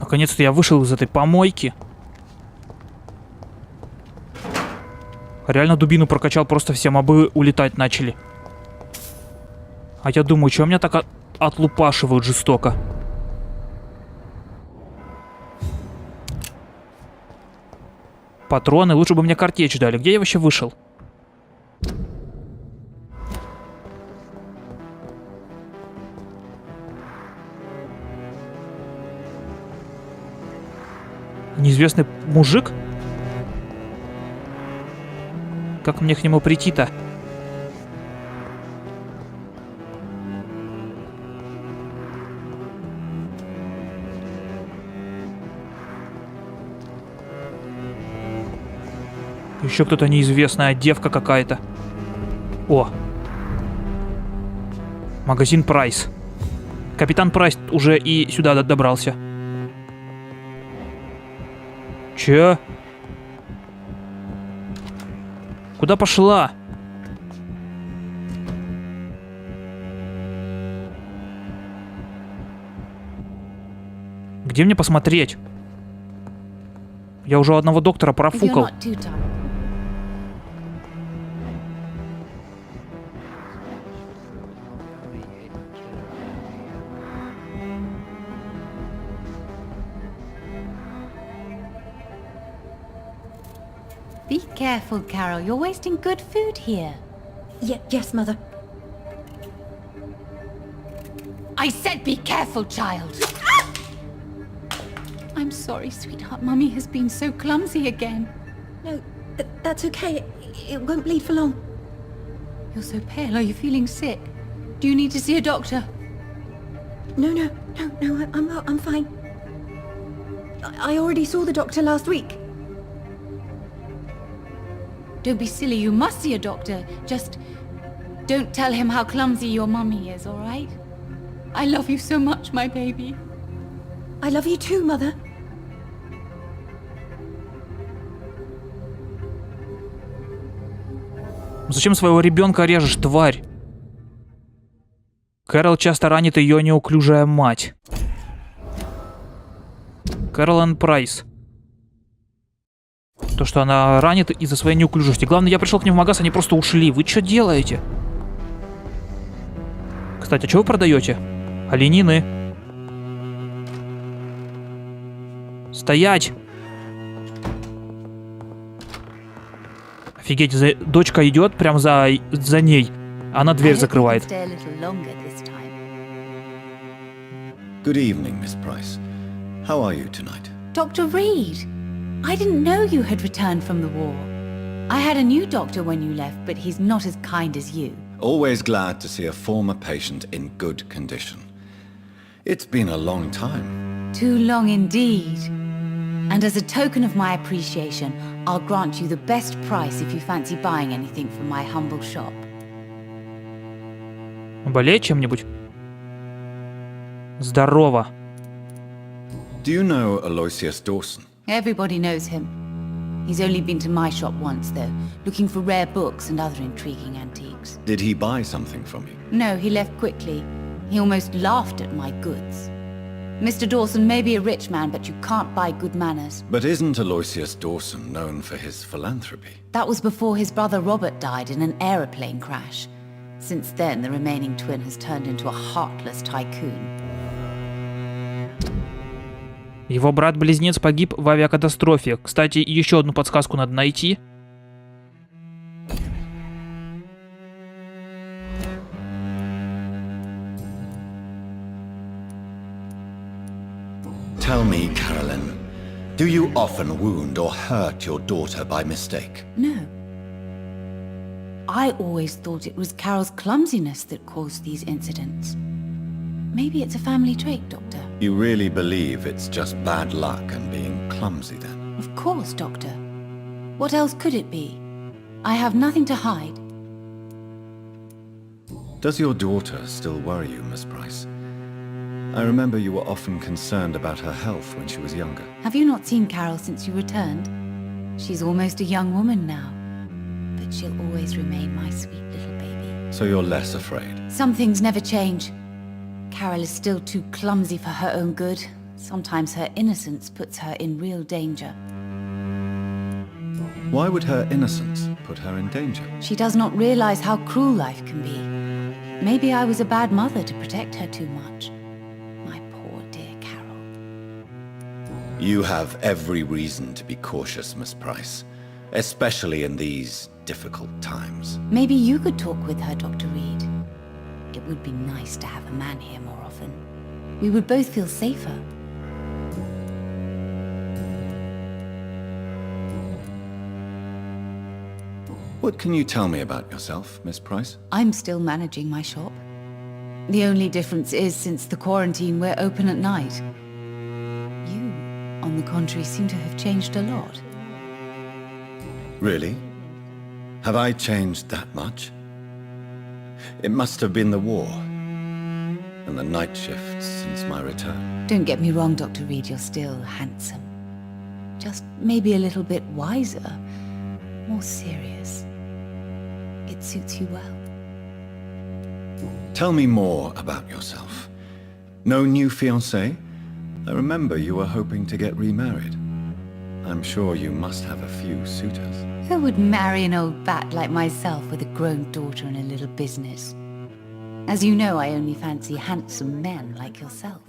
Наконец-то я вышел из этой помойки. Реально дубину прокачал, просто все мобы улетать начали. А я думаю, что меня так отлупашивают жестоко? Патроны, лучше бы мне картечь дали. Где я вообще вышел? Неизвестный мужик? Как мне к нему прийти-то? Еще кто-то неизвестная девка какая-то. О! Магазин Прайс. Капитан Прайс уже и сюда добрался. Че? Куда пошла? Где мне посмотреть? Я уже у одного доктора профукал. Be careful, Carol. You're wasting good food here. Yes, Mother. I said be careful, child. I'm sorry, sweetheart. Mummy has been so clumsy again. No, that's okay. It won't bleed for long. You're so pale. Are you feeling sick? Do you need to see a doctor? No, I'm fine. I already saw the doctor last week. Don't be silly. You must see a doctor. Just don't tell him how clumsy your mummy is, all right? I love you so much, my baby. I love you too, Mother. Зачем своего ребенка режешь, тварь? Кэрол часто ранит ее неуклюжая мать. Кэролайн Прайс. То, что она ранит из-за своей неуклюжести. Главное, я пришел к ним в магаз, они просто ушли. Вы что делаете? Кстати, а что вы продаете? Оленины. Стоять! Офигеть, дочка идет прям за ней. Она дверь закрывает. Good evening, Miss Price. How are you tonight? Dr. Reed, I didn't know you had returned from the war. I had a new doctor when you left, but he's not as kind as you. Always glad to see a former patient in good condition. It's been a long time. Too long indeed. And as a token of my appreciation, I'll grant you the best price if you fancy buying anything from my humble shop. Болеет чем-нибудь? Здорово. Do you know Aloysius Dawson? Everybody knows him. He's only been to my shop once, though, looking for rare books and other intriguing antiques. Did he buy something from you? No, he left quickly. He almost laughed at my goods. Mr. Dawson may be a rich man, but you can't buy good manners. But isn't Aloysius Dawson known for his philanthropy? That was before his brother Robert died in an aeroplane crash. Since then, the remaining twin has turned into a heartless tycoon. Его брат-близнец погиб в авиакатастрофе. Кстати, еще одну подсказку надо найти. Tell me, Carolyn, do you often wound or hurt your daughter by mistake? No. I always thought it was Carol's clumsiness that caused these incidents. Maybe it's a family trait, Doctor. You really believe it's just bad luck and being clumsy then? Of course, Doctor. What else could it be? I have nothing to hide. Does your daughter still worry you, Miss Price? I remember you were often concerned about her health when she was younger. Have you not seen Carol since you returned? She's almost a young woman now. But she'll always remain my sweet little baby. So you're less afraid? Some things never change. Carol is still too clumsy for her own good, Sometimes her innocence puts her in real danger. Why would her innocence put her in danger? She does not realize how cruel life can be. Maybe I was a bad mother to protect her too much. My poor dear Carol. You have every reason to be cautious, Miss Price, especially in these difficult times. Maybe you could talk with her, Dr. Reed. It would be nice to have a man here more often. We would both feel safer. What can you tell me about yourself, Miss Price? I'm still managing my shop. The only difference is, since the quarantine, we're open at night. You, on the contrary, seem to have changed a lot. Really? Have I changed that much? It must have been the war and the night shifts since my return. Don't get me wrong, Dr. Reed, you're still handsome. Just maybe a little bit wiser, more serious. It suits you well. Tell me more about yourself. No new fiancé? I remember you were hoping to get remarried. I'm sure you must have a few suitors. Who would marry an old bat like myself with a grown daughter and a little business? As you know, I only fancy handsome men like yourself.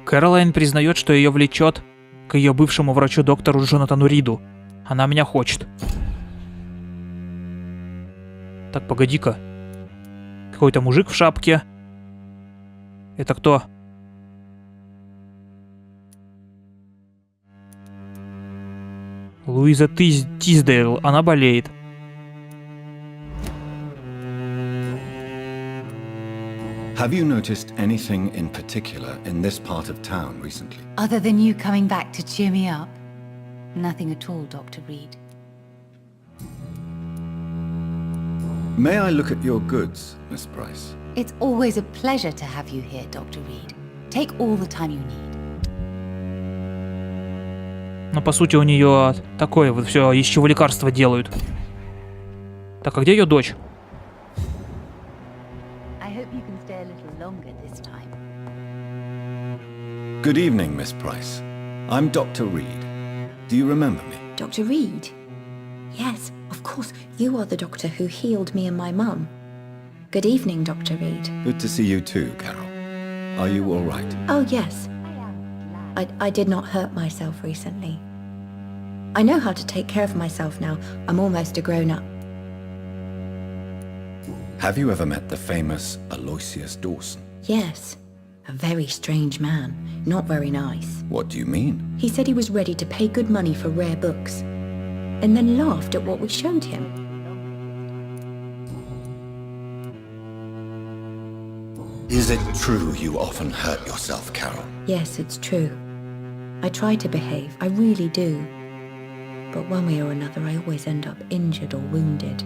Кэролайн признает, что ее влечет к ее бывшему врачу доктору Джонатану Риду. Она меня хочет. Так, погоди-ка. Какой-то мужик в шапке. Это кто? Луиза Тиздейл. Она болеет. Have you noticed anything in particular in this part of town recently? Other than you coming back to cheer me up? Nothing at all, Dr. Reed. May I look at your goods, Miss Price? It's always a pleasure to have you here, Dr. Reed. Take all the time you need. Но по сути у нее такое вот все, из чего лекарства делают. Так, а где ее дочь? Good evening, Miss Price. I'm Dr. Reed. Do you remember me? Dr. Reed? Yes, of course. You are the doctor who healed me and my mum. Good evening, Dr. Reed. Good to see you too, Carol. Are you all right? Oh, yes. I did not hurt myself recently. I know how to take care of myself now. I'm almost a grown-up. Have you ever met the famous Aloysius Dawson? Yes. A very strange man. Not very nice. What do you mean? He said he was ready to pay good money for rare books, and then laughed at what we showed him. Is it true you often hurt yourself, Carol? Yes, it's true. I try to behave, I really do. But one way or another, I always end up injured or wounded.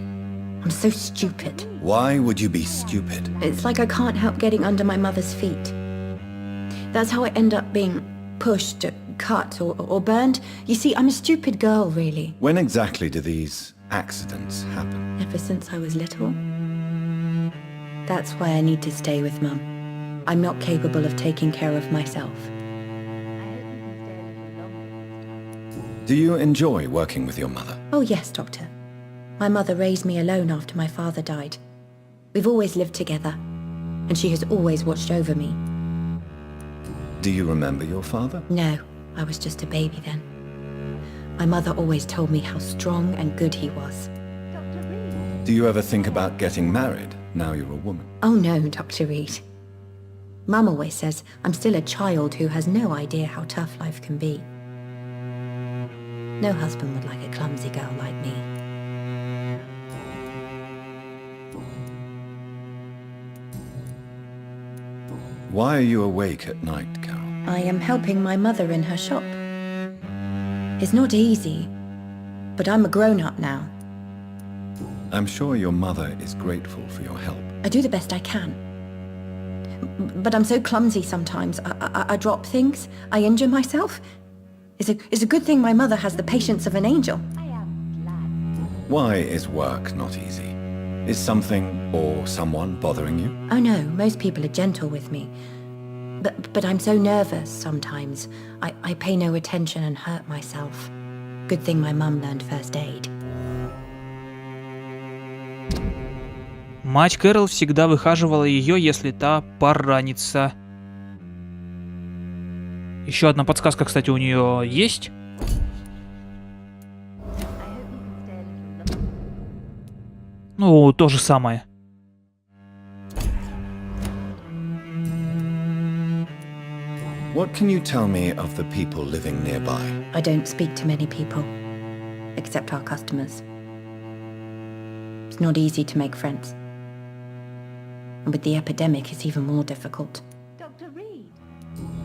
I'm so stupid. Why would you be stupid? It's like I can't help getting under my mother's feet. That's how I end up being pushed, cut, or burned. You see, I'm a stupid girl, really. When exactly do these accidents happen? Ever since I was little. That's why I need to stay with Mum. I'm not capable of taking care of myself. Do you enjoy working with your mother? Oh yes, Doctor. My mother raised me alone after my father died. We've always lived together, and she has always watched over me. Do you remember your father? No, I was just a baby then. My mother always told me how strong and good he was. Do you ever think about getting married now you're a woman? Oh no, Dr. Reed. Mum always says I'm still a child who has no idea how tough life can be. No husband would like a clumsy girl like me. Why are you awake at night, Carol? I am helping my mother in her shop. It's not easy, but I'm a grown-up now. I'm sure your mother is grateful for your help. I do the best I can. But I'm so clumsy sometimes. I drop things. I injure myself. It's a good thing my mother has the patience of an angel. Why is work not easy? Is something or someone bothering you? Oh no, most people are gentle with me. But I'm so nervous sometimes. I pay no attention and hurt myself. Good thing my mum learned first aid. Мать Кэрол всегда выхаживала ее, если та поранится. Еще одна подсказка, кстати, у нее есть. Ну, то же самое. What can you tell me of the people living nearby? I don't speak to many people, except our customers. It's not easy to make friends. And with the epidemic, it's even more difficult.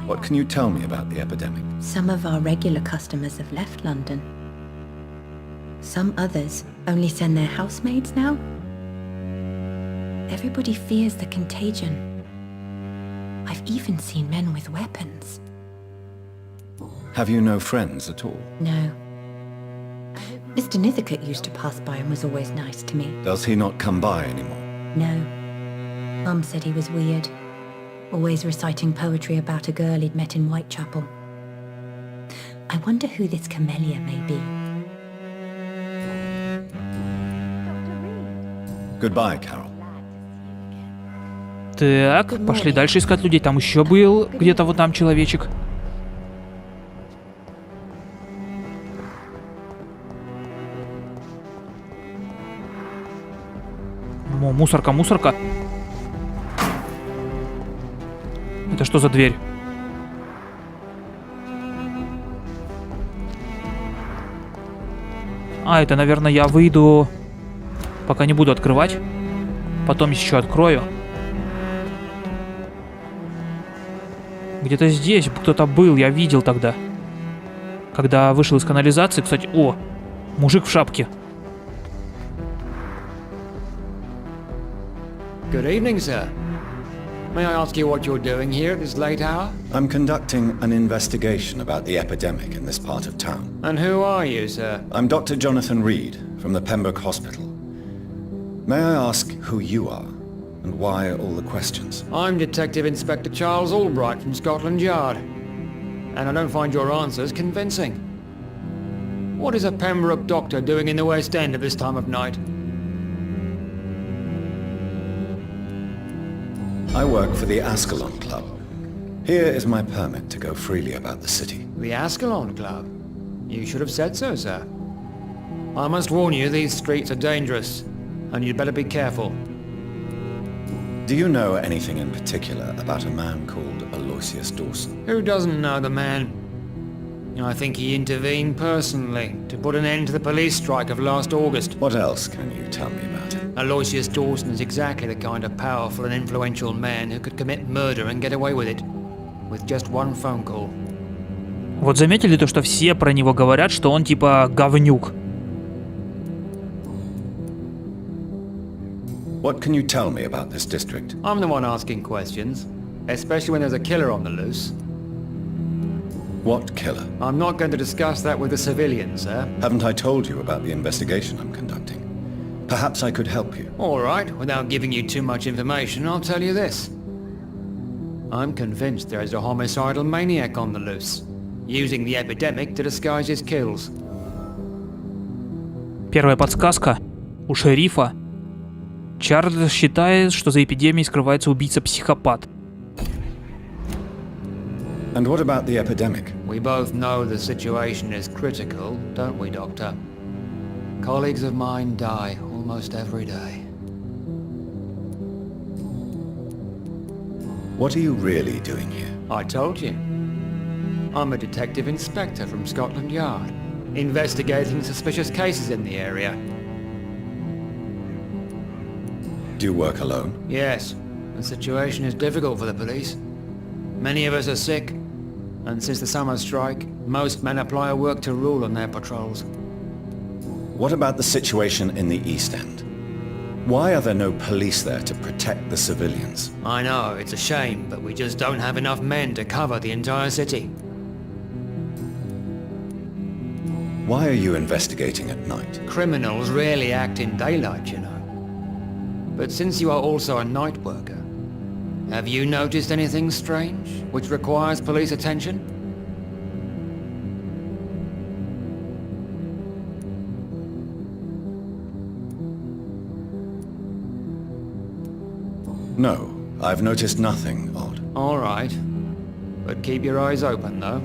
What can you tell me about the epidemic? Some of our regular customers have left London. Some others only send their housemaids now. Everybody fears the contagion. I've even seen men with weapons. Have you no friends at all? No. Mr. Nithercote used to pass by and was always nice to me. Does he not come by anymore? No. Mum said he was weird. Always reciting poetry about a girl he'd met in Whitechapel. I wonder who this camellia may be. Goodbye, Carol. Так, пошли дальше искать людей. Там еще был где-то вот там человечек. Мусорка, мусорка. Это что за дверь? А, это, наверное, я выйду, пока не буду открывать. Потом еще открою. Где-то здесь кто-то был, я видел тогда. Когда вышел из канализации, кстати... О, мужик в шапке. Good evening, sir. May I ask you what you're doing here at this late hour? I'm conducting an investigation about the epidemic in this part of town. And who are you, sir? I'm Dr. Jonathan Reed from the Pembroke Hospital. May I ask who you are and why all the questions? I'm Detective Inspector Charles Albright from Scotland Yard. And I don't find your answers convincing. What is a Pembroke doctor doing in the West End at this time of night? I work for the Ascalon Club. Here is my permit to go freely about the city. The Ascalon Club? You should have said so, sir. I must warn you, these streets are dangerous, and you'd better be careful. Do you know anything in particular about a man called Aloysius Dawson? Who doesn't know the man? I think he intervened personally to put an end to the police strike of last August. What else can you tell me about him? Aloysius Dawson is exactly the kind of powerful and influential man who could commit murder and get away with it, with just one phone call. Вот заметили то, что все про него говорят, что он типа говнюк. What can you tell me about this district? I'm the one asking questions, especially when there's a killer on the loose. What killer? I'm not going to discuss that with the civilians, sir. Haven't I told you about the investigation I'm conducting? Perhaps I could help you. All right, without giving you too much information, I'll tell you this. I'm convinced there is a homicidal maniac on the loose, using the epidemic to disguise his kills. Первая подсказка. У шерифа. Чарльз считает, что за эпидемией скрывается убийца-психопат. And what about the epidemic? We both know the situation is critical, don't we, Doctor? Colleagues of mine die almost every day. What are you really doing here? I told you. I'm a detective inspector from Scotland Yard, investigating suspicious cases in the area. Do you work alone? Yes, the situation is difficult for the police. Many of us are sick, and since the summer strike, most men apply a work-to rule on their patrols. What about the situation in the East End? Why are there no police there to protect the civilians? I know, it's a shame, but we just don't have enough men to cover the entire city. Why are you investigating at night? Criminals rarely act in daylight, you know. But since you are also a night worker, have you noticed anything strange which requires police attention? No, I've noticed nothing odd. All right. But keep your eyes open, though.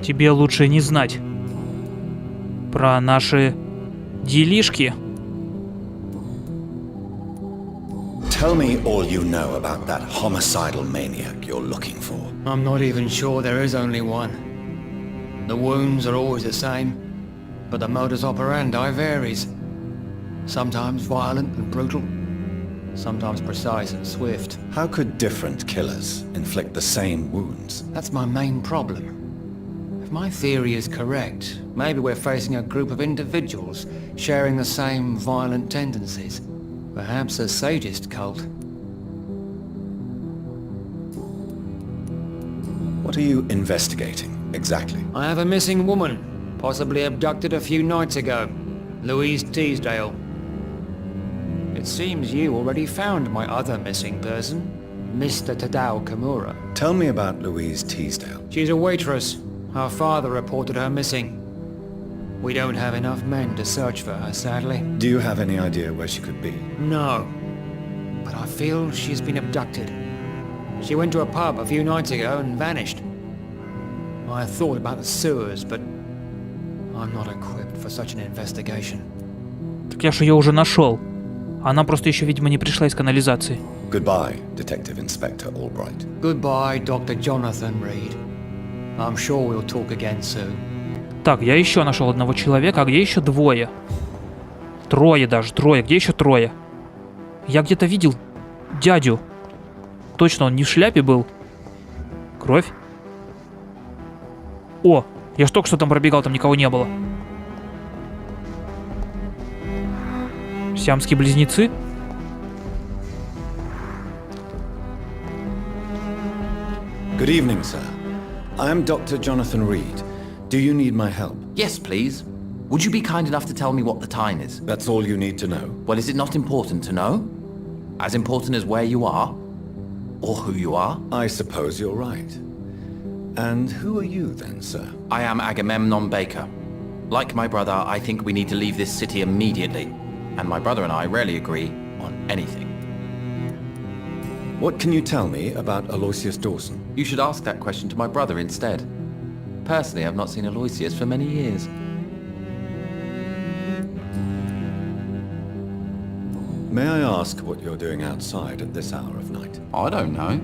Тебе лучше не знать про наши делишки. Tell me all you know about that homicidal maniac you're looking for. I'm not even sure there is only one. The wounds are always the same, but the modus operandi varies. Sometimes violent and brutal, sometimes precise and swift. How could different killers inflict the same wounds? That's my main problem. If my theory is correct, maybe we're facing a group of individuals sharing the same violent tendencies. Perhaps a sadist cult. What are you investigating, exactly? I have a missing woman, possibly abducted a few nights ago. Louise Teasdale. It seems you already found my other missing person, Mr. Tadao Kimura. Tell me about Louise Teasdale. She's a waitress. Her father reported her missing. We don't have enough men to search for her, sadly. Do you have any idea where she could be? No. But I feel she's been abducted. She went to a pub a few nights ago and vanished. I thought about the sewers, but I'm not equipped for such an investigation. Так я ж ее уже нашел. Она просто еще, видимо, не пришла из канализации. Goodbye, Detective Inspector Albright. Goodbye, Dr. Jonathan Reed. I'm sure we'll talk again soon. Так, я еще нашел одного человека, а где еще двое? Трое даже, трое. Где еще трое? Я где-то видел дядю. Точно, он не в шляпе был. Кровь. О, я ж только что там пробегал, там никого не было. Сиамские близнецы? Good evening, sir. I am Dr. Jonathan Reed. Do you need my help? Yes, please. Would you be kind enough to tell me what the time is? That's all you need to know. Well, is it not important to know? As important as where you are? Or who you are? I suppose you're right. And who are you then, sir? I am Agamemnon Baker. Like my brother, I think we need to leave this city immediately. And my brother and I rarely agree on anything. What can you tell me about Aloysius Dawson? You should ask that question to my brother instead. Personally, I've not seen Aloysius for many years. May I ask what you're doing outside at this hour of night? I don't know.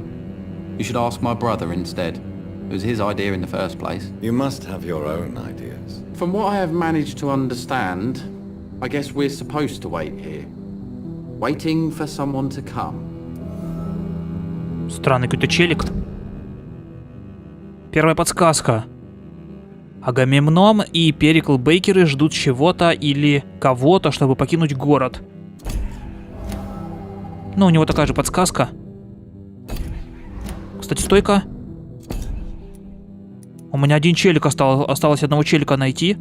You should ask my brother instead. It was his idea in the first place. You must have your own ideas. From what I have managed to understand, I guess we're supposed to wait here. Waiting for someone to come. Странный какой-то челик. Первая подсказка. Агамемнон и Перикл Бейкеры ждут чего-то или кого-то, чтобы покинуть город. Ну, у него такая же подсказка. Кстати, стойка. У меня один челик осталось одного челика найти.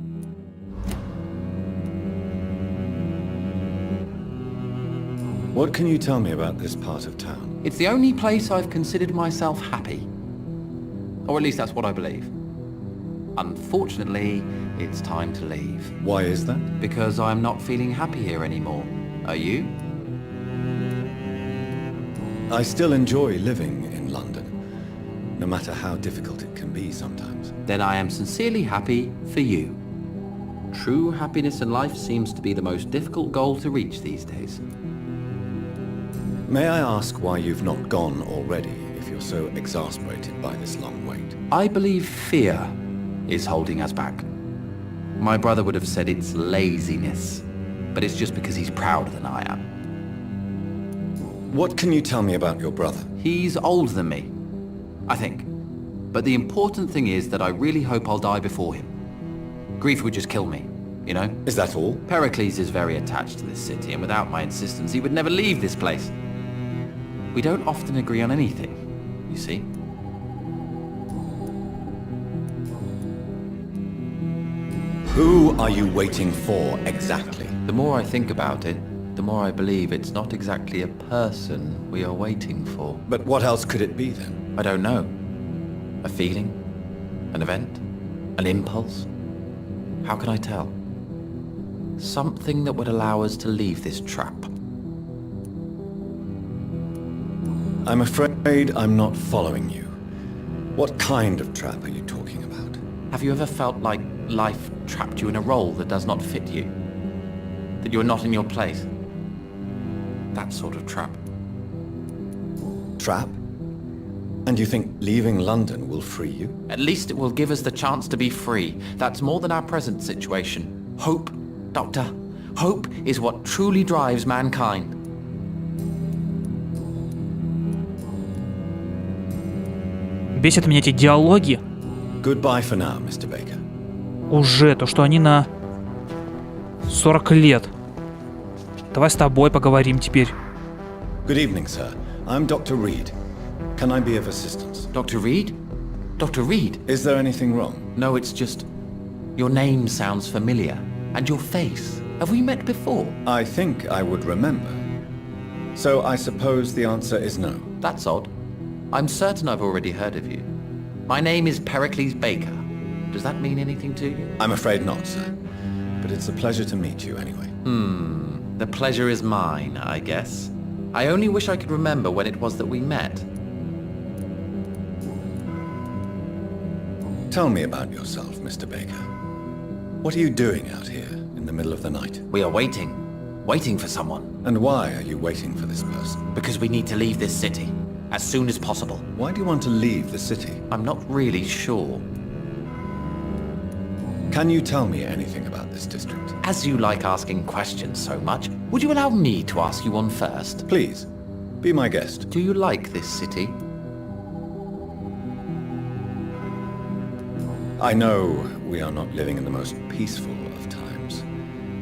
What can you tell me about this part of town? It's the only place I've considered myself happy. Or at least that's what I believe. Unfortunately, it's time to leave. Why is that? Because I'm not feeling happy here anymore. Are you? I still enjoy living in London, no matter how difficult it can be sometimes. Then I am sincerely happy for you. True happiness in life seems to be the most difficult goal to reach these days. May I ask why you've not gone already, if you're so exasperated by this long wait? I believe fear is holding us back. My brother would have said it's laziness, but it's just because he's prouder than I am. What can you tell me about your brother? He's older than me, I think. But the important thing is that I really hope I'll die before him. Grief would just kill me, you know? Is that all? Pericles is very attached to this city, and without my insistence, he would never leave this place. We don't often agree on anything, you see. Who are you waiting for exactly? The more I think about it, the more I believe it's not exactly a person we are waiting for. But what else could it be then? I don't know. A feeling? An event? An impulse? How can I tell? Something that would allow us to leave this trap. I'm afraid I'm not following you. What kind of trap are you talking about? Have you ever felt like life trapped you in a role that does not fit you? That you're not in your place? That sort of trap. Trap? And you think leaving London will free you? At least it will give us the chance to be free. That's more than our present situation. Hope, Doctor. Hope is what truly drives mankind. Бесят меня эти диалоги. Goodbye for now, Mr. Baker. Уже то, что они на 40 лет. Давай с тобой поговорим теперь. Good evening, sir. I'm Dr. Reed. Can I be of assistance? Dr. Reed? Dr. Reed? Is there anything wrong? No, it's just... Your name sounds familiar. And your face. Have we met before? I think I would remember. So I suppose the answer is no. That's odd. I'm certain I've already heard of you. My name is Pericles Baker. Does that mean anything to you? I'm afraid not, sir. But it's a pleasure to meet you anyway. The pleasure is mine, I guess. I only wish I could remember when it was that we met. Tell me about yourself, Mr. Baker. What are you doing out here in the middle of the night? We are waiting. Waiting for someone. And why are you waiting for this person? Because we need to leave this city. As soon as possible. Why do you want to leave the city? I'm not really sure. Can you tell me anything about this district? As you like asking questions so much, would you allow me to ask you one first? Please, be my guest. Do you like this city? I know we are not living in the most peaceful of times,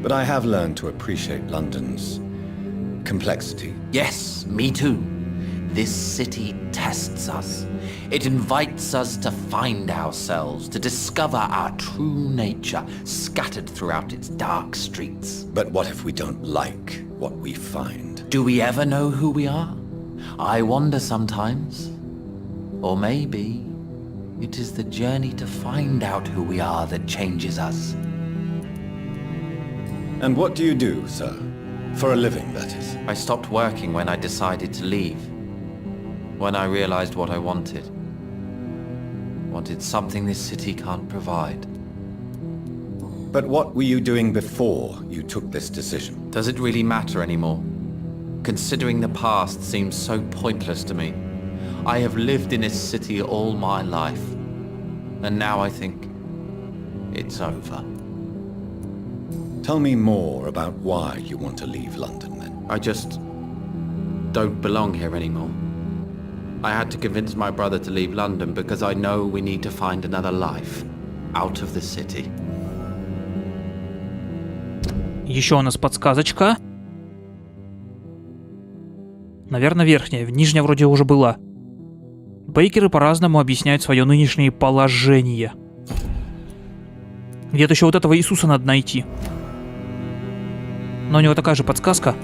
but I have learned to appreciate London's complexity. Yes, me too. This city tests us. It invites us to find ourselves, to discover our true nature scattered throughout its dark streets. But what if we don't like what we find? Do we ever know who we are? I wonder sometimes. Or maybe it is the journey to find out who we are that changes us. And what do you do, sir? For a living, that is. I stopped working when I decided to leave. When I realized what I wanted. Wanted something this city can't provide. But what were you doing before you took this decision? Does it really matter anymore? Considering the past seems so pointless to me. I have lived in this city all my life. And now I think it's over. Tell me more about why you want to leave London, then. I just don't belong here anymore. I had to convince my brother to leave London because I know we need to find another life out of the city. Еще у нас подсказочка. Наверное, верхняя. Нижняя вроде уже была. Бейкеры по-разному объясняют свое нынешнее положение. Где-то еще вот этого Иисуса надо найти. Но у него такая же подсказка.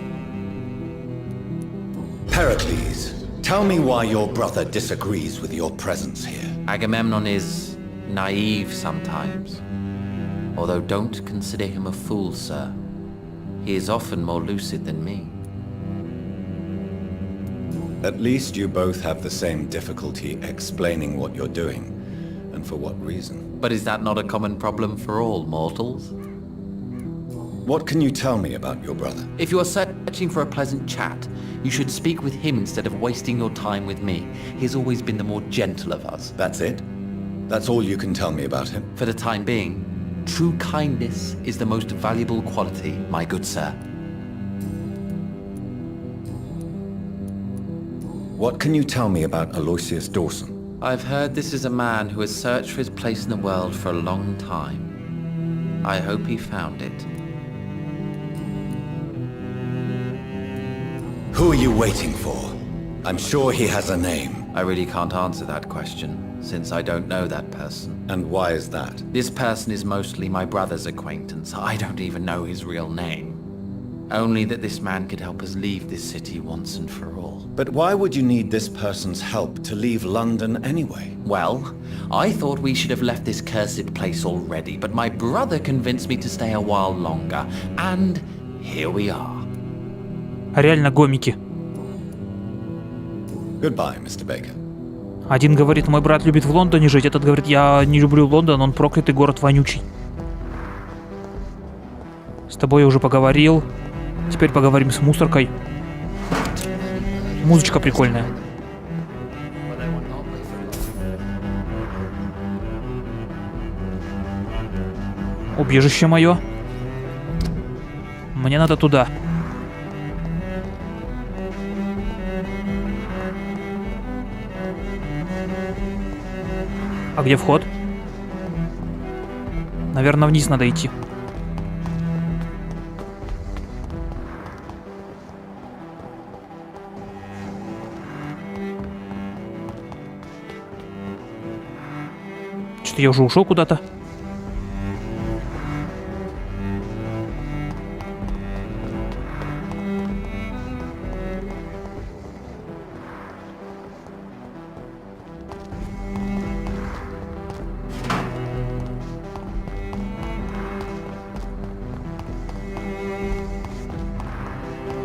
Pericles, tell me why your brother disagrees with your presence here. Agamemnon is naive sometimes. Although don't consider him a fool, sir. He is often more lucid than me. At least you both have the same difficulty explaining what you're doing, and for what reason. But is that not a common problem for all mortals? What can you tell me about your brother? If you are searching for a pleasant chat, you should speak with him instead of wasting your time with me. He's always been the more gentle of us. That's it? That's all you can tell me about him? For the time being, true kindness is the most valuable quality, my good sir. What can you tell me about Aloysius Dawson? I've heard this is a man who has searched for his place in the world for a long time. I hope he found it. Who are you waiting for? I'm sure he has a name. I really can't answer that question, since I don't know that person. And why is that? This person is mostly my brother's acquaintance. I don't even know his real name. Only that this man could help us leave this city once and for all. But why would you need this person's help to leave London anyway? Well, I thought we should have left this cursed place already, but my brother convinced me to stay a while longer, and here we are. Реально гомики. Goodbye, Mr. Baker. Один говорит, мой брат любит в Лондоне жить, этот говорит, я не люблю Лондон, он проклятый город вонючий. С тобой я уже поговорил. Теперь поговорим с мусоркой. Музычка прикольная. Убежище мое. Мне надо туда. А где вход? Наверное, вниз надо идти. Что-то я уже ушел куда-то.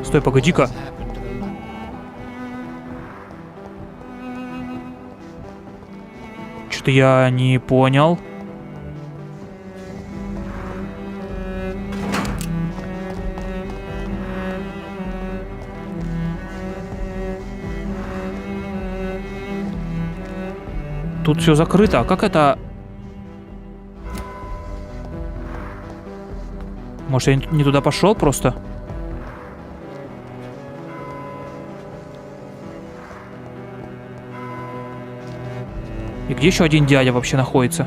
Стой, погоди-ка. Что-то я не понял. Тут все закрыто. А как это? Может, я не туда пошел просто? И где еще один дядя вообще находится?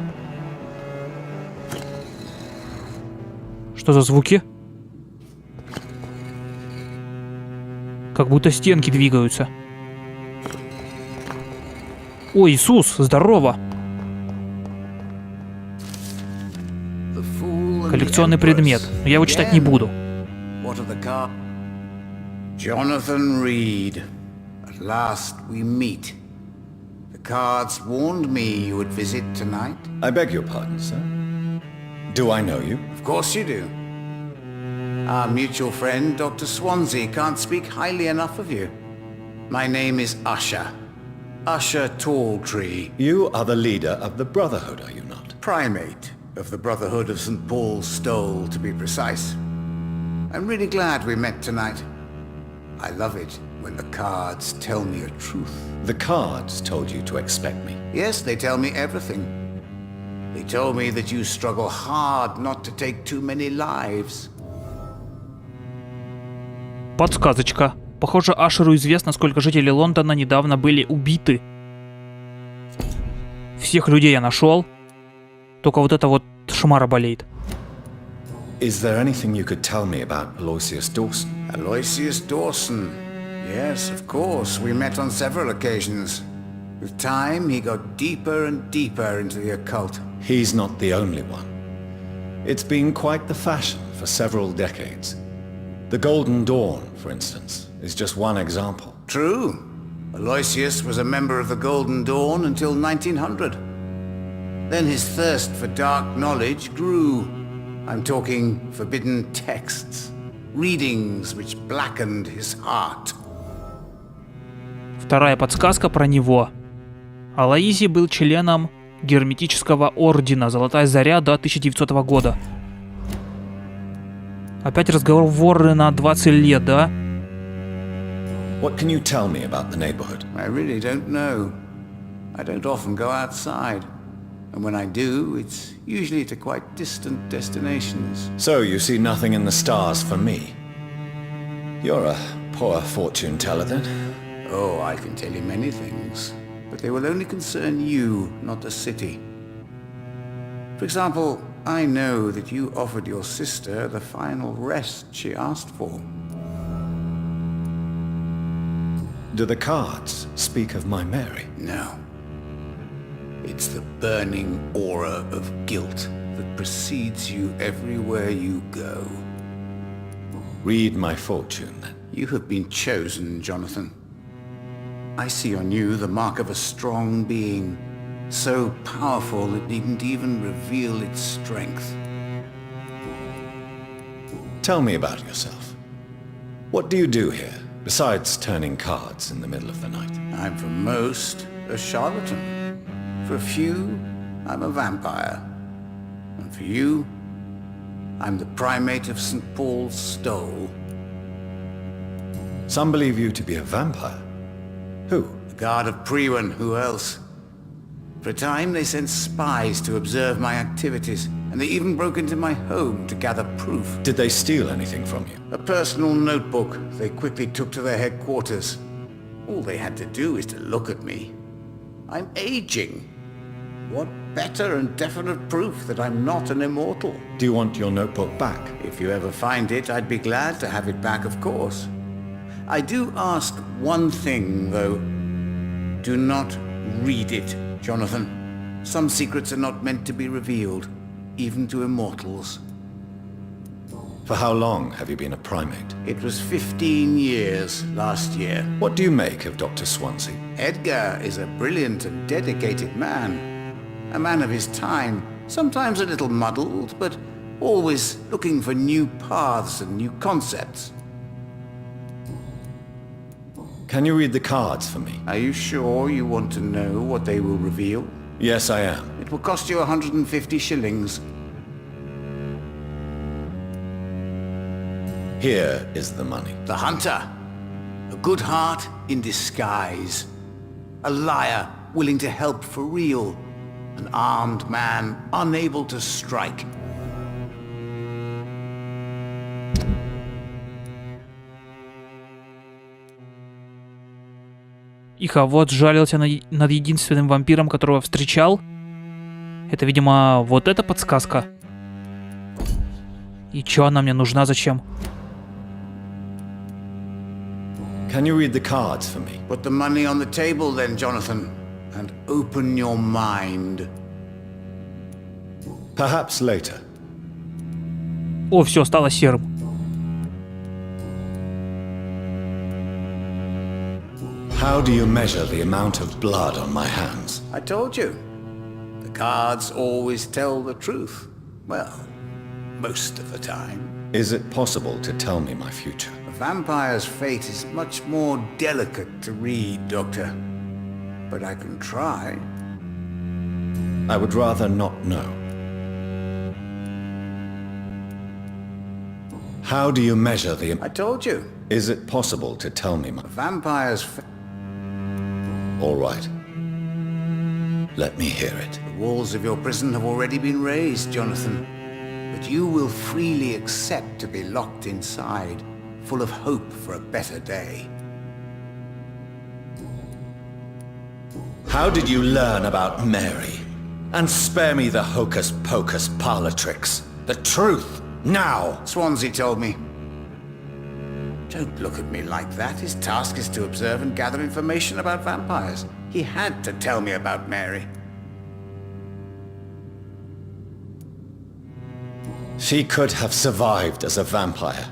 Что за звуки? Как будто стенки двигаются. Ой, Иисус, здорово! Коллекционный предмет. Но я его читать не буду. Jonathan Reed. At last we meet. The cards warned me you would visit tonight. I beg your pardon, sir. Do I know you? Of course you do. Our mutual friend, Dr. Swansea, can't speak highly enough of you. My name is Usher. Usher Talltree. You are the leader of the Brotherhood, are you not? Primate of the Brotherhood of St. Paul's Stole, to be precise. I'm really glad we met tonight. I love it when the cards tell me a truth. The cards told you to expect me. Yes, they tell me everything. They told me that you struggle hard not to take too many lives. Подсказочка. Похоже, Ашеру известно, сколько жителей Лондона недавно были убиты. Всех людей я нашел. Только вот эта вот шмара болеет. Is there anything you could tell me about Aloysius Dawson? Aloysius Dawson. Yes, of course. We met on several occasions. With time, he got deeper and deeper into the occult. He's not the only one. It's been quite the fashion for several decades. The Golden Dawn, for instance, is just one example. True. Aloysius was a member of the Golden Dawn until 1900. Then his thirst for dark knowledge grew. I'm talking forbidden texts, readings which blackened his heart. Вторая подсказка про него. Алоизий был членом Герметического ордена «Золотая заря» до 1900 года. Опять разговоры на 20 лет, да? What can you tell me about the neighborhood? I really don't know. I don't often go outside. And when I do, it's usually to quite distant destinations. So you see nothing in the stars for me? You're a poor fortune teller then? Oh, I can tell you many things, but they will only concern you, not the city. For example, I know that you offered your sister the final rest she asked for. Do the cards speak of my Mary? No. It's the burning aura of guilt that precedes you everywhere you go. Read my fortune, then. You have been chosen, Jonathan. I see on you the mark of a strong being, so powerful it needn't even reveal its strength. Tell me about yourself. What do you do here, besides turning cards in the middle of the night? I'm for most a charlatan. For a few, I'm a vampire. And for you, I'm the primate of St. Paul's Stole. Some believe you to be a vampire. Who? The guard of Priwen, who else? For a time, they sent spies to observe my activities, and they even broke into my home to gather proof. Did they steal anything from you? A personal notebook they quickly took to their headquarters. All they had to do is to look at me. I'm aging. What better and definite proof that I'm not an immortal? Do you want your notebook back? If you ever find it, I'd be glad to have it back, of course. I do ask one thing, though. Do not read it, Jonathan. Some secrets are not meant to be revealed, even to immortals. For how long have you been a primate? It was 15 years last year. What do you make of Dr. Swansea? Edgar is a brilliant and dedicated man. A man of his time, sometimes a little muddled, but always looking for new paths and new concepts. Can you read the cards for me? Are you sure you want to know what they will reveal? Yes, I am. It will cost you 150 shillings. Here is the money. The hunter. A good heart in disguise. A liar willing to help for real. An armed man unable to strike. Иха вот жалился над единственным вампиром, которого встречал. Это, видимо, вот эта подсказка. И чё она мне нужна, зачем? Can you read the cards for me? Put the money on the table then, Jonathan, and open your mind. Perhaps later. О, все, стало серым. How do you measure the amount of blood on my hands? I told you. The cards always tell the truth. Well, most of the time. Is it possible to tell me my future? A vampire's fate is much more delicate to read, Doctor. But I can try. I would rather not know. How do you measure the... I told you. Is it possible to tell me my... A vampire's fate... All right. Let me hear it. The walls of your prison have already been raised, Jonathan. But you will freely accept to be locked inside, full of hope for a better day. How did you learn about Mary? And spare me the hocus-pocus parlor tricks. The truth, now! Swansea told me. Don't look at me like that. His task is to observe and gather information about vampires. He had to tell me about Mary. She could have survived as a vampire.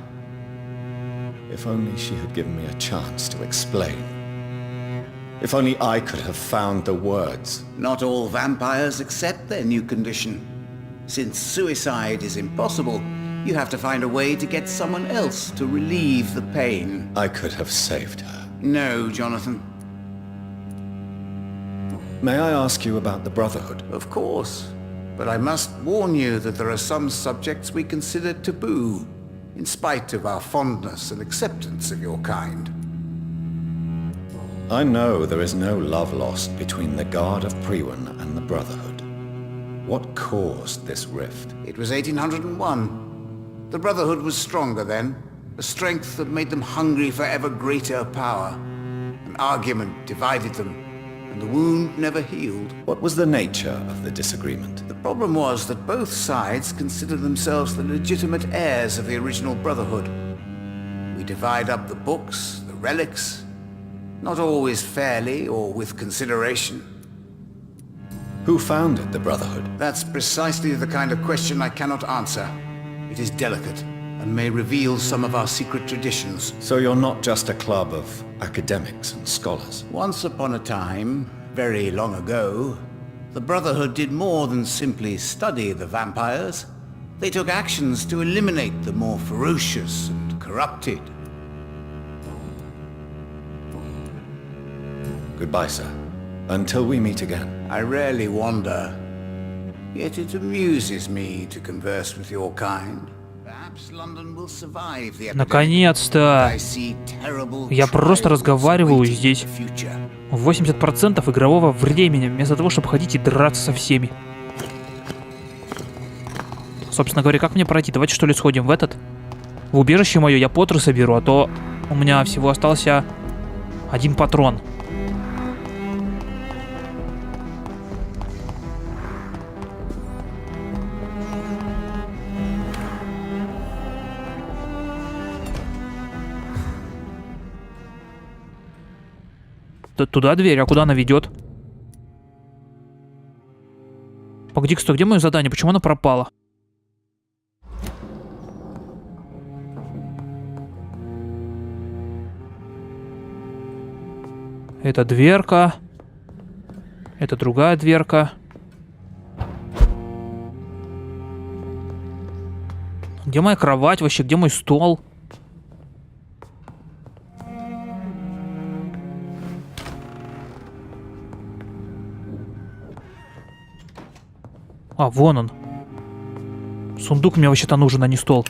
If only she had given me a chance to explain. If only I could have found the words. Not all vampires accept their new condition. Since suicide is impossible, you have to find a way to get someone else to relieve the pain. I could have saved her. No, Jonathan. May I ask you about the Brotherhood? Of course. But I must warn you that there are some subjects we consider taboo, in spite of our fondness and acceptance of your kind. I know there is no love lost between the Guard of Priwen and the Brotherhood. What caused this rift? It was 1801. The Brotherhood was stronger then, a strength that made them hungry for ever greater power. An argument divided them, and the wound never healed. What was the nature of the disagreement? The problem was that both sides considered themselves the legitimate heirs of the original Brotherhood. We divide up the books, the relics, not always fairly or with consideration. Who founded the Brotherhood? That's precisely the kind of question I cannot answer. It is delicate. and may reveal some of our secret traditions. So you're not just a club of academics and scholars? Once upon a time, very long ago, the Brotherhood did more than simply study the vampires. They took actions to eliminate the more ferocious and corrupted. Goodbye, sir. Until we meet again. I rarely wander, yet it amuses me to converse with your kind. Perhaps London will survive the epidemic. Наконец-то! I see terrible Я просто trials разговариваю awaiting здесь. the future. 80% игрового времени, вместо того, чтобы ходить и драться со всеми. Собственно говоря, как мне пройти? Давайте что ли сходим в убежище мое, я потры соберу, а то у меня всего остался один патрон. Туда дверь, а куда она ведет? Погоди-ка, стой, где мое задание? Почему оно пропало? Это дверка. Это другая дверка. Где моя кровать вообще? Где мой стол? А, вон он. Сундук мне вообще-то нужен, а не стол.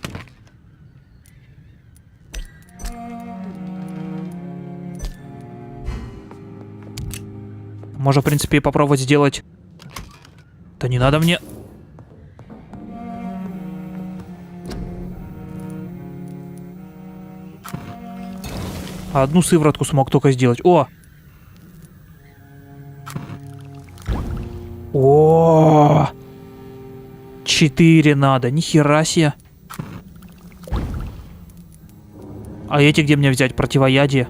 Можно, в принципе, и попробовать сделать... Да не надо мне... Одну сыворотку смог только сделать. О! О! 4 надо. Нихера себе. А эти где мне взять? Противоядие?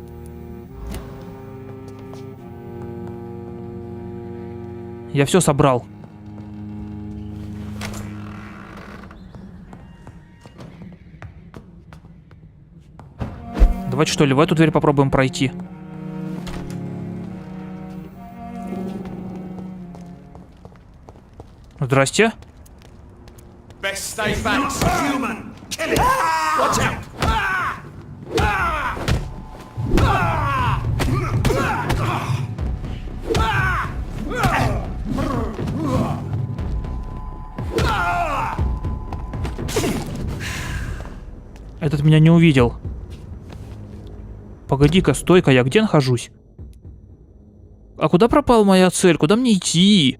Я все собрал. Давайте что ли в эту дверь попробуем пройти. Здрасте. Этот меня не увидел. Погоди-ка, стой-ка, я где нахожусь? А куда пропала моя цель? Куда мне идти?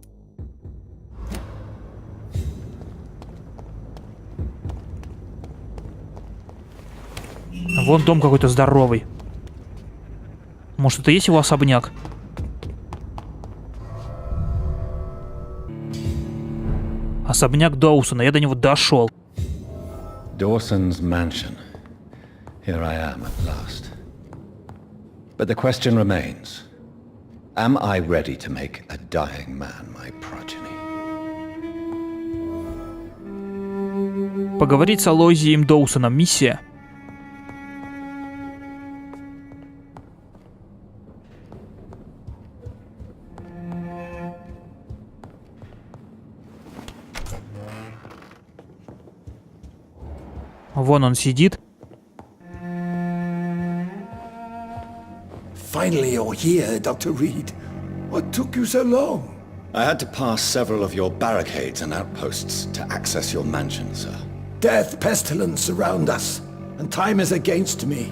Вон дом какой-то здоровый. Может, это есть его особняк? Особняк Доусона. Я до него дошел. Dawson's mansion. Here I am at last. But the question remains. Am I ready to make a dying man my progeny? Поговорить с Алойзием Доусоном. Миссия. Вон он сидит. Finally you're here, Dr. Reed. What took you so long? I had to pass several of your barricades and outposts to access your mansion, sir. Death, pestilence surround us, and time is against me.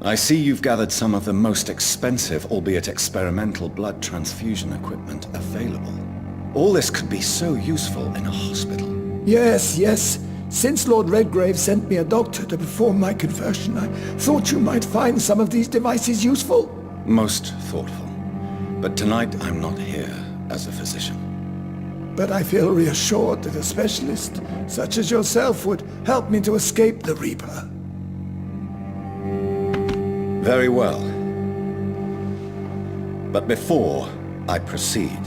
I see you've gathered some of the most expensive, albeit experimental, blood transfusion equipment available. All this could be so useful in a hospital. Yes, yes. Since Lord Redgrave sent me a doctor to perform my conversion, I thought you might find some of these devices useful. Most thoughtful. But tonight I'm not here as a physician. But I feel reassured that a specialist such as yourself would help me to escape the Reaper. Very well. But before I proceed,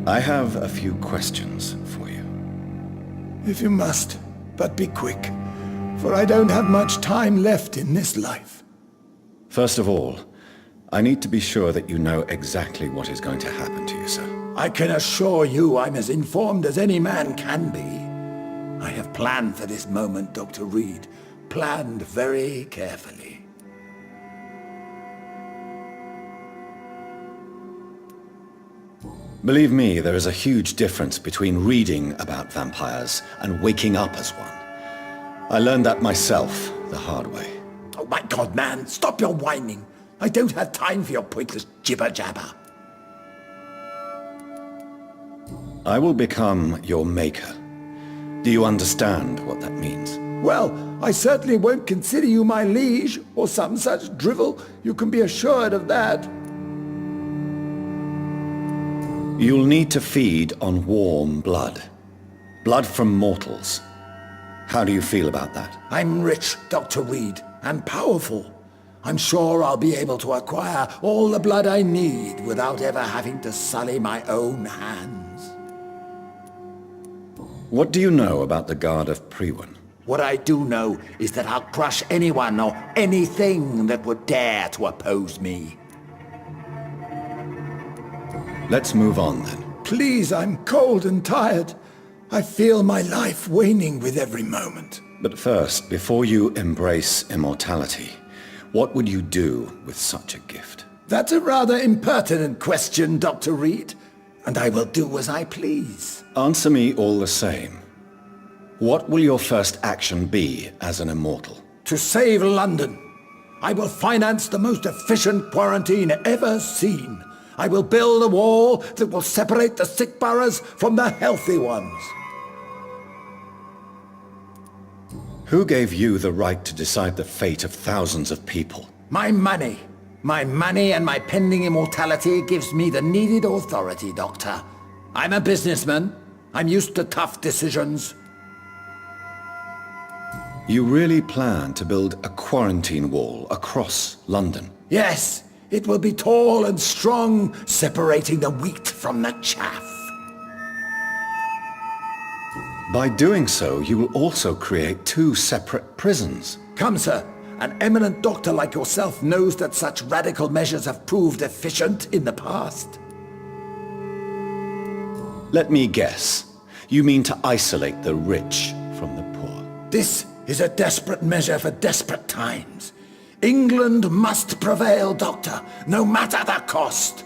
I have a few questions for you. If you must, but be quick, for I don't have much time left in this life. First of all, I need to be sure that you know exactly what is going to happen to you, sir. I can assure you I'm as informed as any man can be. I have planned for this moment, Dr. Reed. Planned very carefully. Believe me, there is a huge difference between reading about vampires and waking up as one. I learned that myself the hard way. Oh my God, man, stop your whining. I don't have time for your pointless jibber-jabber. I will become your maker. Do you understand what that means? Well, I certainly won't consider you my liege, or some such drivel. You can be assured of that. You'll need to feed on warm blood. Blood from mortals. How do you feel about that? I'm rich, Dr. Reed, and powerful. I'm sure I'll be able to acquire all the blood I need without ever having to sully my own hands. What do you know about the Guard of Priwen? What I do know is that I'll crush anyone or anything that would dare to oppose me. Let's move on then. Please, I'm cold and tired. I feel my life waning with every moment. But first, before you embrace immortality, what would you do with such a gift? That's a rather impertinent question, Dr. Reed, and I will do as I please. Answer me all the same. What will your first action be as an immortal? To save London, I will finance the most efficient quarantine ever seen. I will build a wall that will separate the sick boroughs from the healthy ones. Who gave you the right to decide the fate of thousands of people? My money. My money and my pending immortality gives me the needed authority, Doctor. I'm a businessman. I'm used to tough decisions. You really plan to build a quarantine wall across London? Yes. It will be tall and strong, separating the wheat from the chaff. By doing so, you will also create 2 separate prisons. Come, sir. An eminent doctor like yourself knows that such radical measures have proved efficient in the past. Let me guess. You mean to isolate the rich from the poor? This is a desperate measure for desperate times. England must prevail, Doctor, no matter the cost.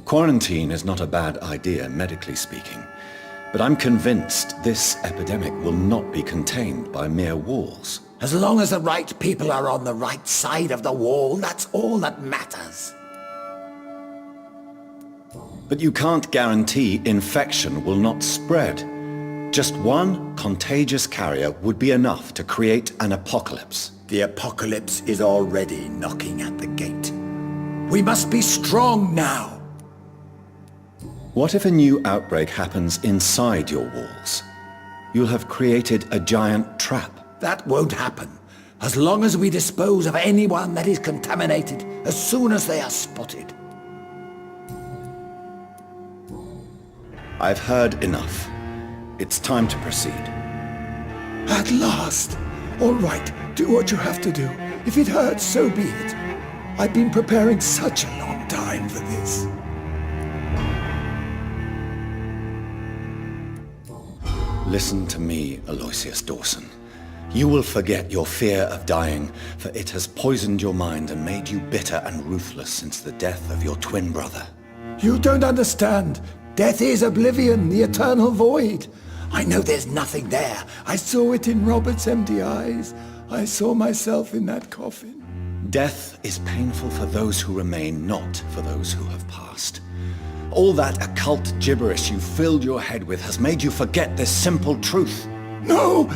Quarantine is not a bad idea, medically speaking. But I'm convinced this epidemic will not be contained by mere walls. As long as the right people are on the right side of the wall, that's all that matters. But you can't guarantee infection will not spread. Just one contagious carrier would be enough to create an apocalypse. The apocalypse is already knocking at the gate. We must be strong now. What if a new outbreak happens inside your walls? You'll have created a giant trap. That won't happen. As long as we dispose of anyone that is contaminated as soon as they are spotted. I've heard enough. It's time to proceed. At last! All right, do what you have to do. If it hurts, so be it. I've been preparing such a long time for this. Listen to me, Aloysius Dawson. You will forget your fear of dying, for it has poisoned your mind and made you bitter and ruthless since the death of your twin brother. You don't understand. Death is oblivion, the eternal void. I know there's nothing there. I saw it in Robert's empty eyes. I saw myself in that coffin. Death is painful for those who remain, not for those who have passed. All that occult gibberish you filled your head with has made you forget this simple truth. No!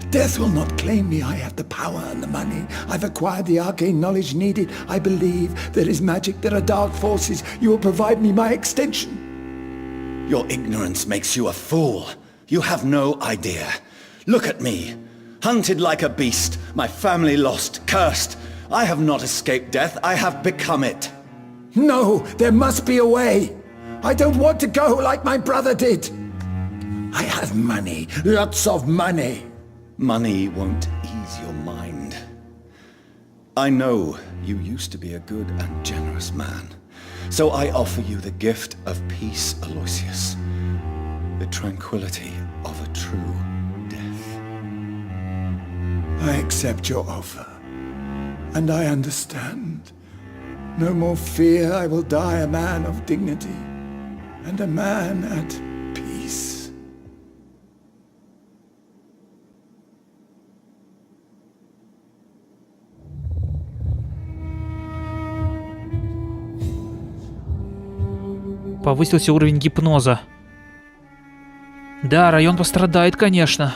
Death will not claim me. I have the power and the money. I've acquired the arcane knowledge needed. I believe there is magic, there are dark forces. You will provide me my extension. Your ignorance makes you a fool. You have no idea. Look at me. Hunted like a beast, my family lost, cursed. I have not escaped death, I have become it. No, there must be a way. I don't want to go like my brother did. I have money, lots of money. Money won't ease your mind. I know you used to be a good and generous man, so I offer you the gift of peace, Aloysius. The tranquility of a true death. I accept your offer, and I understand. No more fear, I will die a man of dignity, and a man at peace. Повысился уровень гипноза. Да, район пострадает, конечно.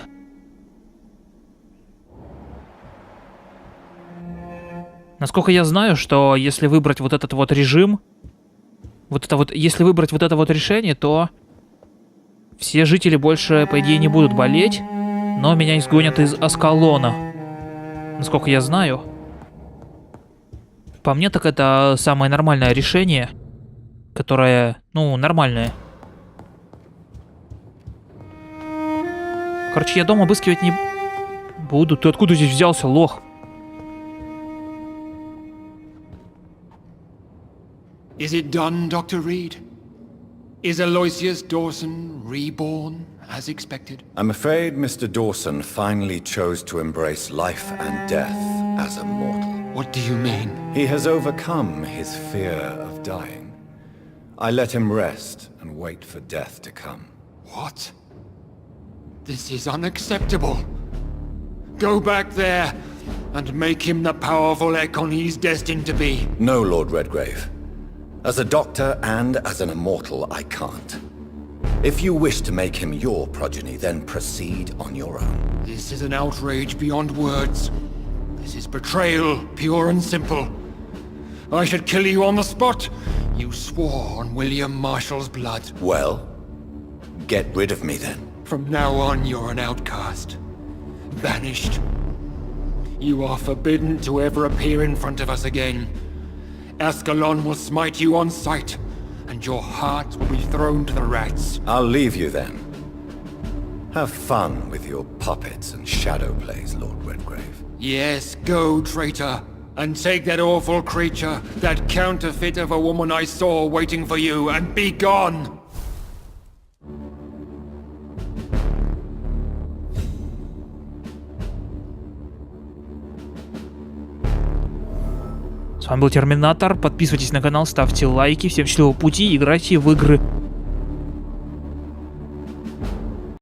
Насколько я знаю, что если выбрать вот этот вот режим, если выбрать вот это вот решение, то все жители больше, по идее, не будут болеть, но меня изгонят из Аскалона. Насколько я знаю. По мне, так это самое нормальное решение, которое, ну, нормальное. Короче, я дом обыскивать не буду. Ты откуда здесь взялся, лох? Is it done, Dr. Reed? Is Aloysius Dawson reborn, as expected? I'm afraid Mr. Dawson finally chose to embrace life and death as a mortal. What do you mean? He has overcome his fear of dying. I let him rest and wait for death to come. What? This is unacceptable. Go back there and make him the powerful Ekon he's destined to be. No, Lord Redgrave. As a doctor and as an immortal, I can't. If you wish to make him your progeny, then proceed on your own. This is an outrage beyond words. This is betrayal, pure and simple. I should kill you on the spot. You swore on William Marshall's blood. Well, get rid of me then. From now on, you're an outcast. Banished. You are forbidden to ever appear in front of us again. Ascalon will smite you on sight, and your heart will be thrown to the rats. I'll leave you then. Have fun with your puppets and shadow plays, Lord Redgrave. Yes, go, traitor, and take that awful creature, that counterfeit of a woman I saw waiting for you, and be gone! С вами был Терминатор. Подписывайтесь на канал, ставьте лайки. Всем счастливого пути, играйте в игры.